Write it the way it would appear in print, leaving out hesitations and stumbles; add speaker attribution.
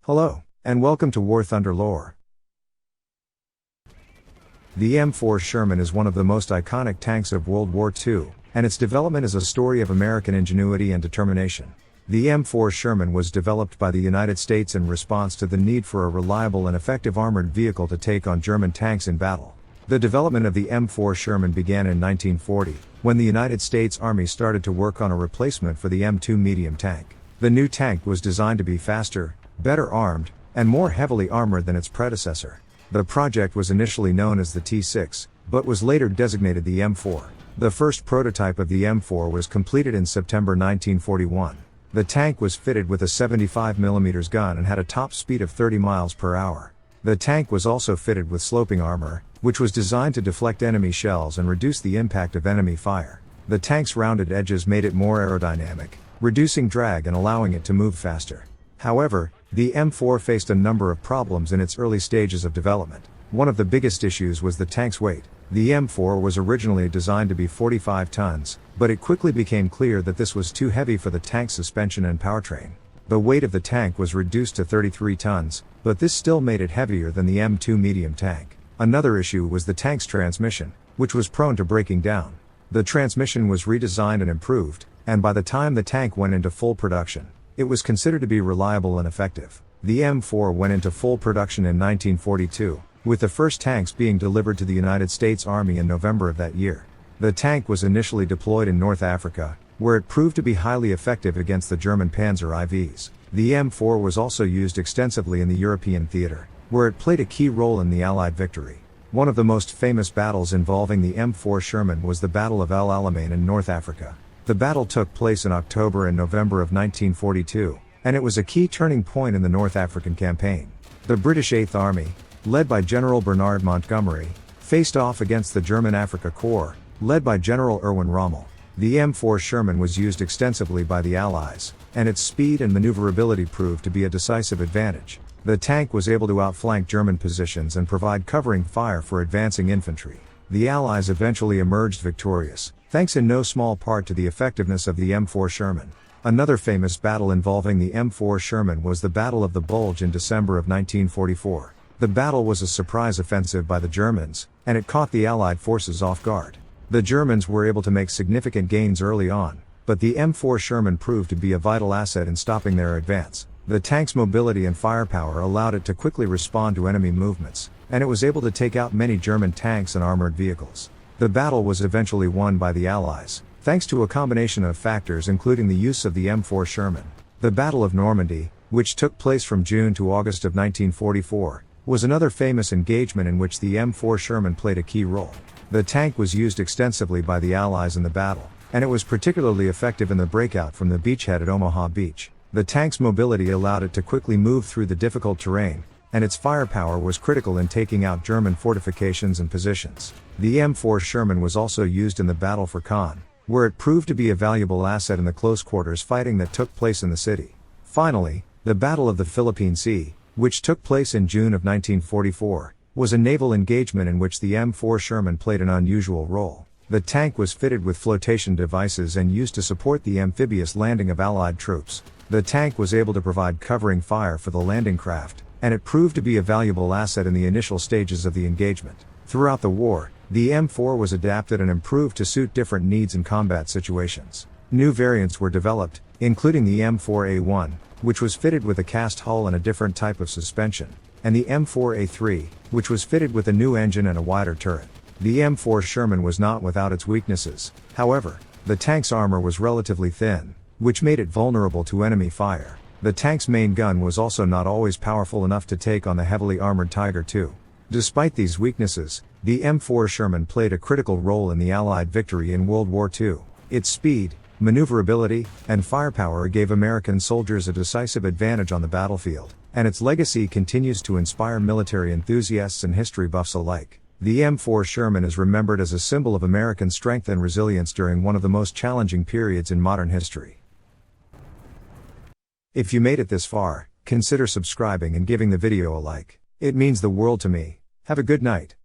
Speaker 1: Hello, and welcome to WarThunderLore. The M4 Sherman is one of the most iconic tanks of World War II, and its development is a story of American ingenuity and determination. The M4 Sherman was developed by the United States in response to the need for a reliable and effective armored vehicle to take on German tanks in battle. The development of the M4 Sherman began in 1940, when the United States Army started to work on a replacement for the M2 medium tank. The new tank was designed to be faster, better armed, and more heavily armored than its predecessor. The project was initially known as the T6, but was later designated the M4. The first prototype of the M4 was completed in September 1941. The tank was fitted with a 75mm gun and had a top speed of 30 miles per hour. The tank was also fitted with sloping armor, which was designed to deflect enemy shells and reduce the impact of enemy fire. The tank's rounded edges made it more aerodynamic, reducing drag and allowing it to move faster. However, the M4 faced a number of problems in its early stages of development. One of the biggest issues was the tank's weight. The M4 was originally designed to be 45 tons, but it quickly became clear that this was too heavy for the tank's suspension and powertrain. The weight of the tank was reduced to 33 tons, but this still made it heavier than the M2 medium tank. Another issue was the tank's transmission, which was prone to breaking down. The transmission was redesigned and improved, and by the time the tank went into full production, it was considered to be reliable and effective. The M4 went into full production in 1942, with the first tanks being delivered to the United States Army in November of that year. The tank was initially deployed in North Africa, where it proved to be highly effective against the German Panzer IVs. The M4 was also used extensively in the European theater, where it played a key role in the Allied victory. One of the most famous battles involving the M4 Sherman was the Battle of El Alamein in North Africa. The battle took place in October and November of 1942, and it was a key turning point in the North African campaign. The British Eighth Army, led by General Bernard Montgomery, faced off against the German Afrika Korps, led by General Erwin Rommel. The M4 Sherman was used extensively by the Allies, and its speed and maneuverability proved to be a decisive advantage. The tank was able to outflank German positions and provide covering fire for advancing infantry. The Allies eventually emerged victorious, thanks in no small part to the effectiveness of the M4 Sherman. Another famous battle involving the M4 Sherman was the Battle of the Bulge in December of 1944. The battle was a surprise offensive by the Germans, and it caught the Allied forces off guard. The Germans were able to make significant gains early on, but the M4 Sherman proved to be a vital asset in stopping their advance. The tank's mobility and firepower allowed it to quickly respond to enemy movements, and it was able to take out many German tanks and armored vehicles. The battle was eventually won by the Allies, thanks to a combination of factors including the use of the M4 Sherman. The Battle of Normandy, which took place from June to August of 1944, was another famous engagement in which the M4 Sherman played a key role. The tank was used extensively by the Allies in the battle, and it was particularly effective in the breakout from the beachhead at Omaha Beach. The tank's mobility allowed it to quickly move through the difficult terrain, and its firepower was critical in taking out German fortifications and positions. The M4 Sherman was also used in the Battle for Caen, where it proved to be a valuable asset in the close quarters fighting that took place in the city. Finally, the Battle of the Philippine Sea, which took place in June of 1944, was a naval engagement in which the M4 Sherman played an unusual role. The tank was fitted with flotation devices and used to support the amphibious landing of Allied troops. The tank was able to provide covering fire for the landing craft, and it proved to be a valuable asset in the initial stages of the engagement. Throughout the war, the M4 was adapted and improved to suit different needs in combat situations. New variants were developed, including the M4A1, which was fitted with a cast hull and a different type of suspension, and the M4A3, which was fitted with a new engine and a wider turret. The M4 Sherman was not without its weaknesses. However, the tank's armor was relatively thin, which made it vulnerable to enemy fire. The tank's main gun was also not always powerful enough to take on the heavily armored Tiger II. Despite these weaknesses, the M4 Sherman played a critical role in the Allied victory in World War II. Its speed, maneuverability, and firepower gave American soldiers a decisive advantage on the battlefield, and its legacy continues to inspire military enthusiasts and history buffs alike. The M4 Sherman is remembered as a symbol of American strength and resilience during one of the most challenging periods in modern history. If you made it this far, consider subscribing and giving the video a like. It means the world to me. Have a good night.